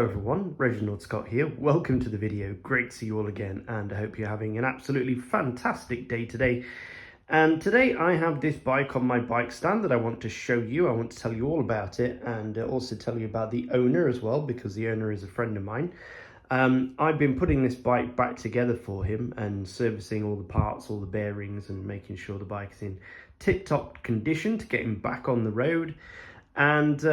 everyone, Reginald Scott here. Welcome to the video. Great to see you all again, and I hope you're having an absolutely fantastic day today. And today I have this bike on my bike stand that I want to show you. I want to tell you all about it, and also tell you about the owner as well, because the owner is a friend of mine. I've been putting this bike back together for him and servicing all the parts, all the bearings, and making sure the bike is in tip-top condition to get him back on the road. And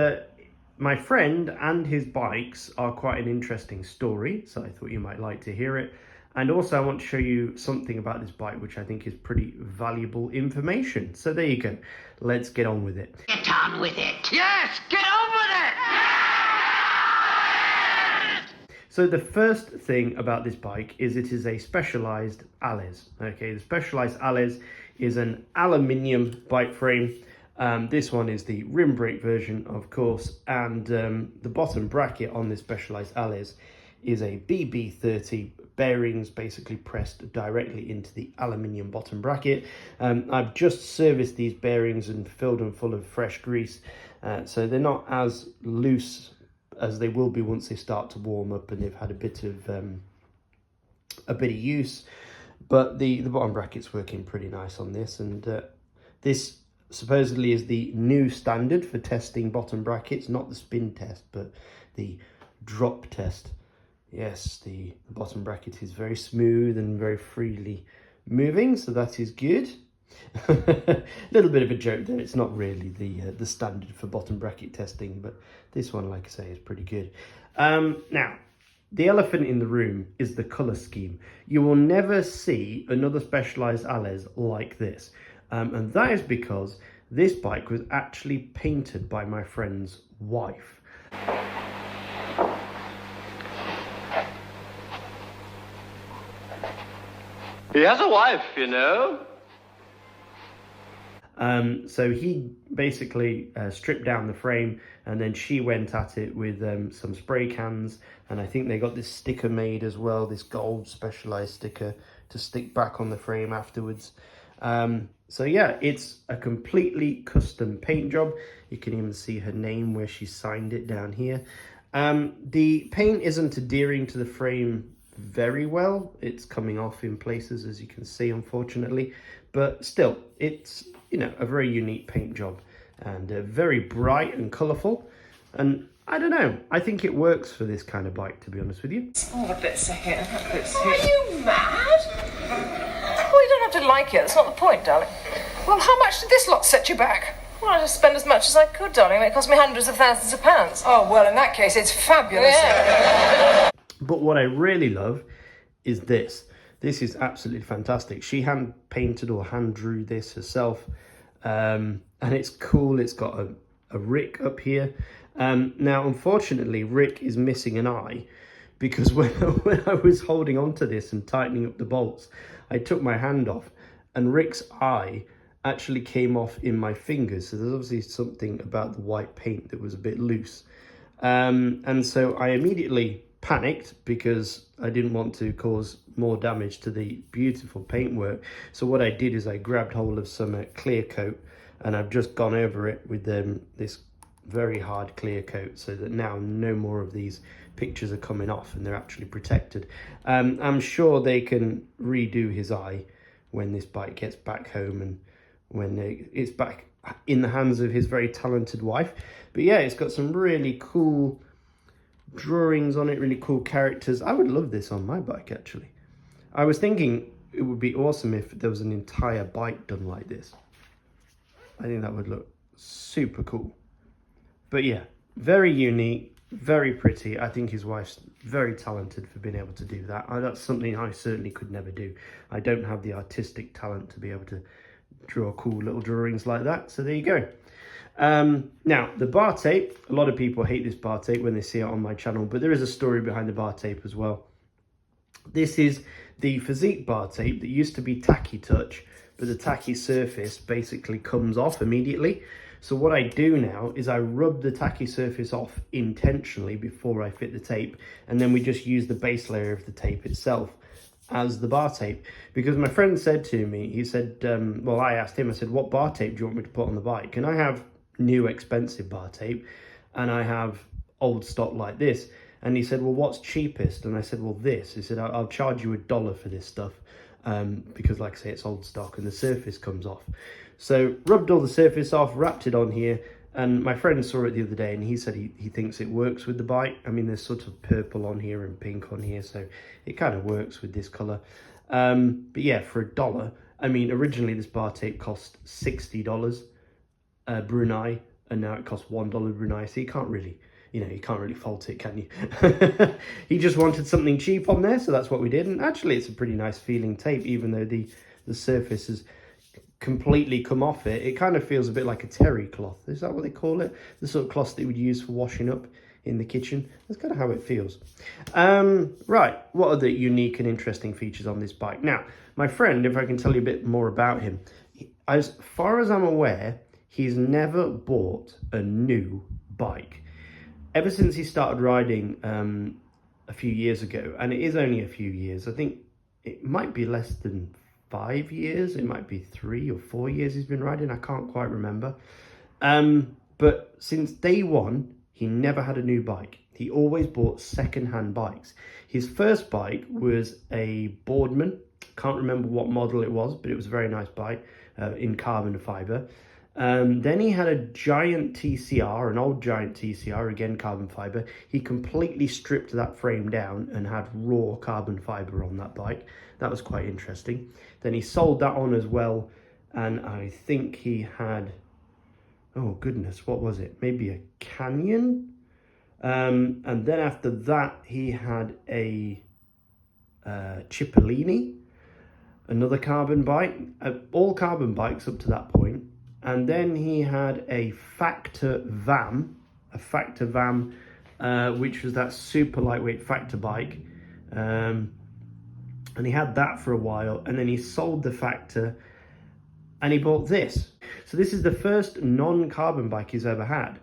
my friend and his bikes are quite an interesting story, so I thought you might like to hear it. And also I want to show you something about this bike which I think is pretty valuable information. So there you go. Let's get on with it. Get on with it. Yes, get on with it. So the first thing about this bike is it is a specialized Alles. Okay, the specialized Alles is an aluminium bike frame. This one is the rim brake version, of course, and the bottom bracket on this specialized Alles is a BB30 bearings, basically pressed directly into the aluminium bottom bracket. I've just serviced these bearings and filled them full of fresh grease, so they're not as loose as they will be once they start to warm up and they've had a bit of use. But the bottom bracket's working pretty nice on this, and this supposedly is the new standard for testing bottom brackets, not the spin test, but the drop test. Yes, the bottom bracket is very smooth and very freely moving, so that is good. A little bit of a joke there, it's not really the standard for bottom bracket testing, but this one, like I say, is pretty good. Now, the elephant in the room is the colour scheme. You will never see another specialised Alles like this. And that is because this bike was actually painted by my friend's wife. He has a wife, you know. So he basically stripped down the frame, and then she went at it with some spray cans, and I think they got this sticker made as well, this gold specialized sticker to stick back on the frame afterwards. So yeah, it's a completely custom paint job. You can even see her name where she signed it down here. The paint isn't adhering to the frame very well. It's coming off in places, as you can see, unfortunately, but still, it's, you know, a very unique paint job, and very bright and colourful, and I don't know, I think it works for this kind of bike, to be honest with you. Oh, a bit second. Are you mad? Well, you don't have to like it, that's not the point, darling. Well, how much did this lot set you back? Well, I just spent as much as I could, darling. It cost me hundreds of thousands of pounds. Oh, well, in that case, it's fabulous. Yeah. But what I really love is this. This is absolutely fantastic. She hand painted or hand drew this herself. And it's cool. It's got a Rick up here. Now, unfortunately, Rick is missing an eye, because when I was holding onto this and tightening up the bolts, I took my hand off and Rick's eye actually came off in my fingers. So there's obviously something about the white paint that was a bit loose. And so I immediately panicked because I didn't want to cause more damage to the beautiful paintwork. So what I did is I grabbed hold of some clear coat, and I've just gone over it with this very hard clear coat, so that now no more of these pictures are coming off and they're actually protected. I'm sure they can redo his eye when this bike gets back home and when it's back in the hands of his very talented wife. But yeah, it's got some really cool drawings on it, really cool characters. I would love this on my bike, actually. I was thinking it would be awesome if there was an entire bike done like this. I think that would look super cool. But yeah, very unique, very pretty. I think his wife's very talented for being able to do that. That's something I certainly could never do. I don't have the artistic talent to be able to draw cool little drawings like that. So there you go. Now, the bar tape, a lot of people hate this bar tape when they see it on my channel, but there is a story behind the bar tape as well. This is the Physique bar tape that used to be tacky touch, but the tacky surface basically comes off immediately. So what I do now is I rub the tacky surface off intentionally before I fit the tape, and then we just use the base layer of the tape itself as the bar tape. Because my friend said to me, he said, well, I asked him, I said, what bar tape do you want me to put on the bike? And I have new expensive bar tape, and I have old stock like this. And he said, well, what's cheapest? And I said, well, this. He said, I'll charge you $1 for this stuff, because like I say, it's old stock and the surface comes off. So rubbed all the surface off, wrapped it on here, and my friend saw it the other day and he said he thinks it works with the bike. I mean, there's sort of purple on here and pink on here, so it kind of works with this colour. But yeah, for $1, I mean, originally this bar tape cost $60 Brunei, and now it costs $1 Brunei, so you can't really, you can't really fault it, can you? He just wanted something cheap on there, so that's what we did. And actually, it's a pretty nice feeling tape, even though the surface has completely come off it. It kind of feels a bit like a terry cloth. Is that what they call it? The sort of cloth that you would use for washing up in the kitchen. That's kind of how it feels. Right, what are the unique and interesting features on this bike? Now, my friend, if I can tell you a bit more about him, as far as I'm aware, he's never bought a new bike. Ever since he started riding a few years ago, and it is only a few years, I think it might be less than 5 years, it might be 3 or 4 years he's been riding, I can't quite remember. But since day one, he never had a new bike. He always bought second-hand bikes. His first bike was a Boardman, can't remember what model it was, but it was a very nice bike in carbon fibre. Then he had a Giant TCR, an old Giant TCR, again carbon fibre. He completely stripped that frame down and had raw carbon fibre on that bike. That was quite interesting. Then he sold that on as well, and I think he had, oh goodness, what was it? Maybe a Canyon? And then after that, he had a Cipollini, another carbon bike, all carbon bikes up to that point. And then he had a Factor VAM, which was that super lightweight Factor bike. And he had that for a while, and then he sold the Factor and he bought this. So this is the first non-carbon bike he's ever had.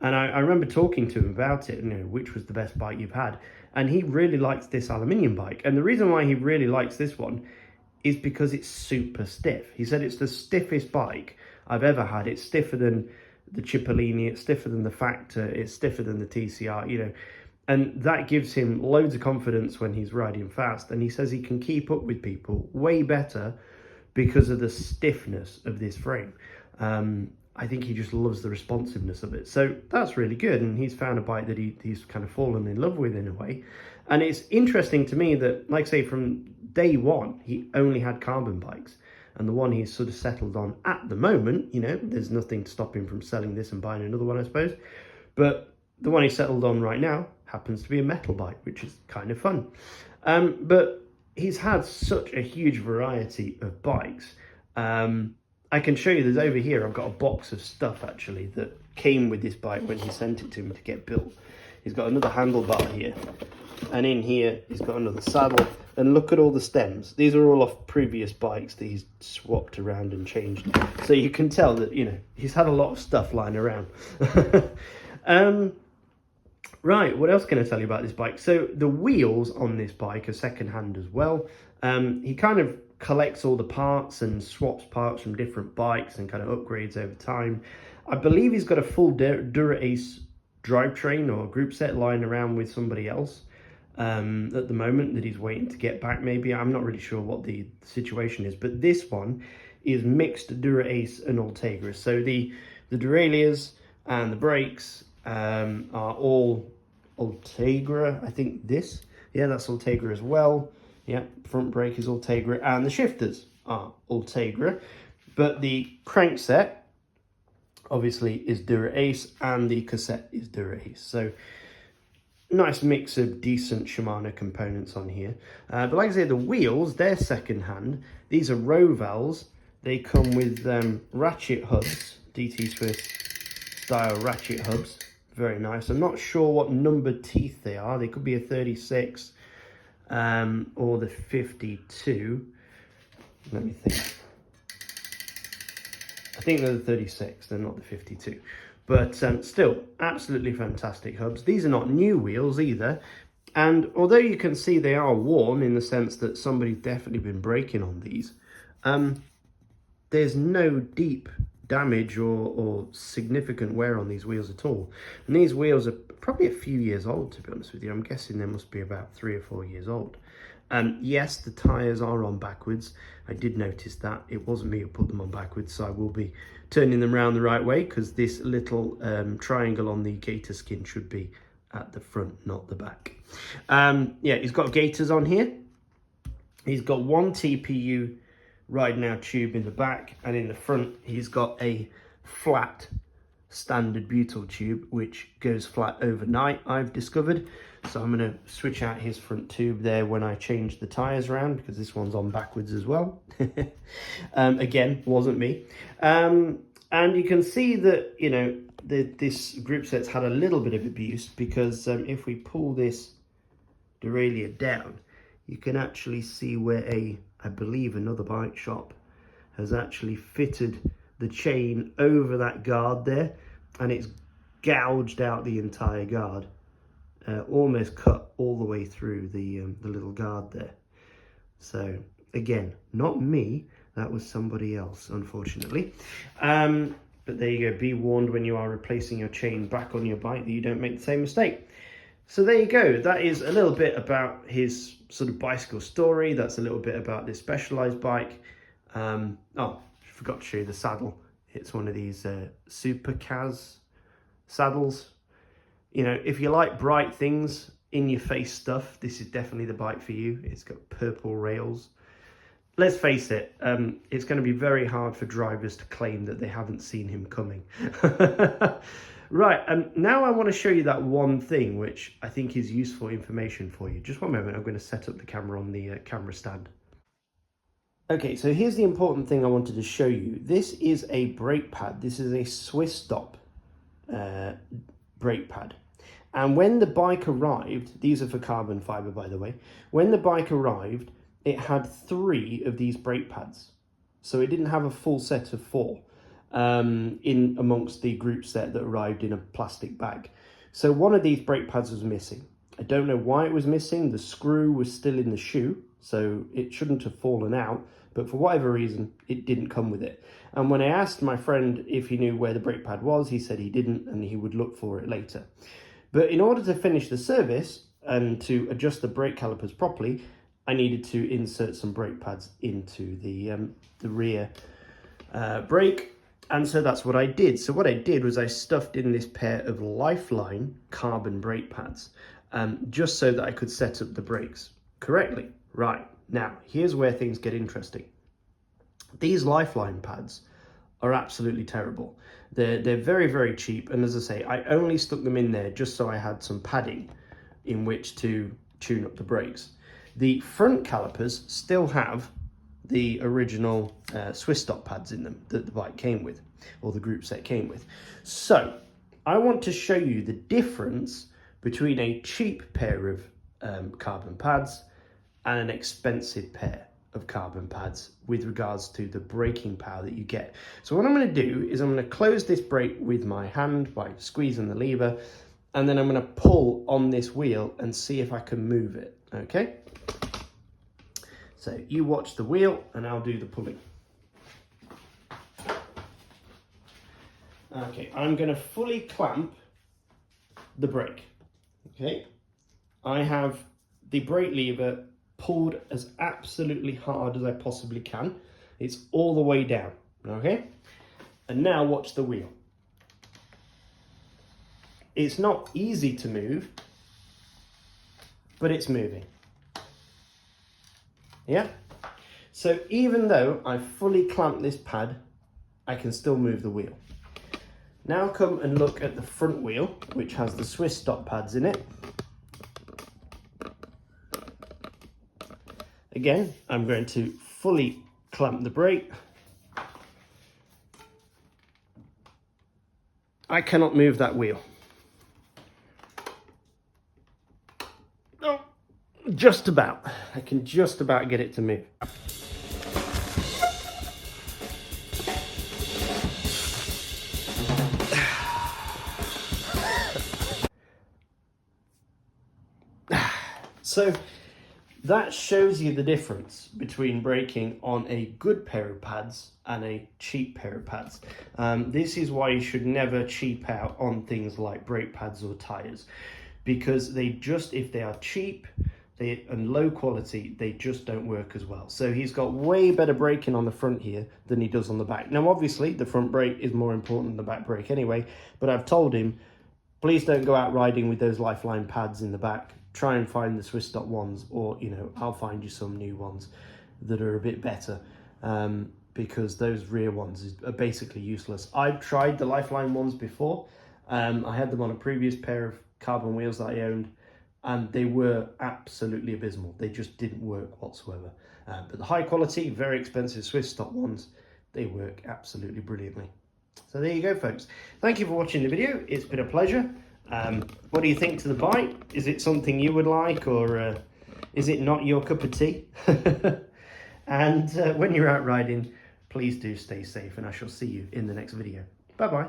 And I remember talking to him about it, which was the best bike you've had. And he really likes this aluminium bike. And the reason why he really likes this one is because it's super stiff. He said it's the stiffest bike I've ever had. It's stiffer than the Cipollini, it's stiffer than the Factor, it's stiffer than the TCR, and that gives him loads of confidence when he's riding fast. And he says he can keep up with people way better because of the stiffness of this frame. I think he just loves the responsiveness of it. So that's really good. And he's found a bike that he's kind of fallen in love with in a way. And it's interesting to me that, like I say, from day one, he only had carbon bikes. And the one he's sort of settled on at the moment, there's nothing to stop him from selling this and buying another one, I suppose. But the one he's settled on right now happens to be a metal bike, which is kind of fun. But he's had such a huge variety of bikes. I can show you, there's over here, I've got a box of stuff actually that came with this bike when he sent it to me to get built. He's got another handlebar here. And in here, he's got another saddle. And look at all the stems. These are all off previous bikes that he's swapped around and changed. So you can tell that, he's had a lot of stuff lying around. Right, what else can I tell you about this bike? So the wheels on this bike are second-hand as well. He kind of collects all the parts and swaps parts from different bikes and kind of upgrades over time. I believe he's got a full Dura-Ace drivetrain or group set lying around with somebody else at the moment that he's waiting to get back maybe. I'm not really sure what the situation is, but this one is mixed Dura-Ace and Ultegra. So the derailleurs and the brakes are all Ultegra. I think that's Ultegra as well. Yeah, front brake is Ultegra, and the shifters are Ultegra, but the crankset obviously is Dura-Ace and the cassette is Dura-Ace. So nice mix of decent Shimano components on here. But like I say, the wheels, they're second hand. These are Rovals. They come with ratchet hubs, DT Swiss style ratchet hubs. Very nice. I'm not sure what numbered teeth they are. They could be a 36 or the 52. Let me think. I think they're the 36, they're not the 52. But still, absolutely fantastic hubs. These are not new wheels either. And although you can see they are worn in the sense that somebody's definitely been braking on these, there's no deep damage or significant wear on these wheels at all. And these wheels are probably a few years old, to be honest with you. I'm guessing they must be about 3 or 4 years old. Yes, the tyres are on backwards. I did notice that. It wasn't me who put them on backwards, so I will be turning them around the right way, because this little triangle on the gator skin should be at the front, not the back. Yeah, he's got gators on here. He's got one TPU ride now tube in the back, and in the front he's got a flat standard butyl tube which goes flat overnight, I've discovered. So I'm going to switch out his front tube there when I change the tyres around, because this one's on backwards as well. Again, wasn't me. And you can see that, you know, this group set's had a little bit of abuse, because if we pull this derailleur down, you can actually see where I believe another bike shop has actually fitted the chain over that guard there, and it's gouged out the entire guard, almost cut all the way through the little guard there. So again, not me, that was somebody else, unfortunately. But there you go, be warned when you are replacing your chain back on your bike that you don't make the same mistake. So there you go, that is a little bit about his sort of bicycle story. That's a little bit about this Specialized bike. Oh, I forgot to show you the saddle. It's one of these Super Kaz saddles. You know, if you like bright things, in your face stuff, this is definitely the bike for you. It's got purple rails. Let's face it, it's going to be very hard for drivers to claim that they haven't seen him coming. Right, now I want to show you that one thing which I think is useful information for you. Just one moment, I'm going to set up the camera on the camera stand. Okay, so here's the important thing I wanted to show you. This is a brake pad. This is a Swiss stop brake pad. And when the bike arrived, these are for carbon fiber, by the way. When the bike arrived, it had 3 of these brake pads. So it didn't have a full set of 4 in amongst the group set that arrived in a plastic bag. So one of these brake pads was missing. I don't know why it was missing. The screw was still in the shoe, so it shouldn't have fallen out. But for whatever reason, it didn't come with it. And when I asked my friend if he knew where the brake pad was, he said he didn't and he would look for it later. But in order to finish the service and to adjust the brake calipers properly, I needed to insert some brake pads into the rear brake. And so that's what I did. So what I did was I stuffed in this pair of Lifeline carbon brake pads, just so that I could set up the brakes correctly. Right, now here's where things get interesting. These Lifeline pads are absolutely terrible. They're very, very cheap. And as I say, I only stuck them in there just so I had some padding in which to tune up the brakes. The front calipers still have the original Swiss stop pads in them that the bike came with, or the group set came with. So I want to show you the difference between a cheap pair of carbon pads and an expensive pair of carbon pads with regards to the braking power that you get. So what I'm going to do is I'm going to close this brake with my hand by squeezing the lever, and then I'm going to pull on this wheel and see if I can move it. Okay, so you watch the wheel and I'll do the pulling. Okay, I'm going to fully clamp the brake. Okay, I have the brake lever pulled as absolutely hard as I possibly can. It's all the way down, okay? And now watch the wheel. It's not easy to move, but it's moving. Yeah? So even though I fully clamped this pad, I can still move the wheel. Now come and look at the front wheel, which has the Swiss stop pads in it. Again, I'm going to fully clamp the brake. I cannot move that wheel. Oh, just about. I can just about get it to move. So that shows you the difference between braking on a good pair of pads and a cheap pair of pads. This is why you should never cheap out on things like brake pads or tires, because they just, if they are cheap and low quality, they just don't work as well. So he's got way better braking on the front here than he does on the back. Now obviously the front brake is more important than the back brake anyway, but I've told him, please don't go out riding with those Lifeline pads in the back. Try and find the Swiss Stock ones, or, you know, I'll find you some new ones that are a bit better, because those rear ones are basically useless. I've tried the Lifeline ones before. I had them on a previous pair of carbon wheels that I owned, and they were absolutely abysmal. They just didn't work whatsoever. But the high quality, very expensive Swiss Stock ones, they work absolutely brilliantly. So there you go, folks. Thank you for watching the video. It's been a pleasure. What do you think to the bike? Is it something you would like, or is it not your cup of tea? And when you're out riding, please do stay safe, and I shall see you in the next video. Bye-bye.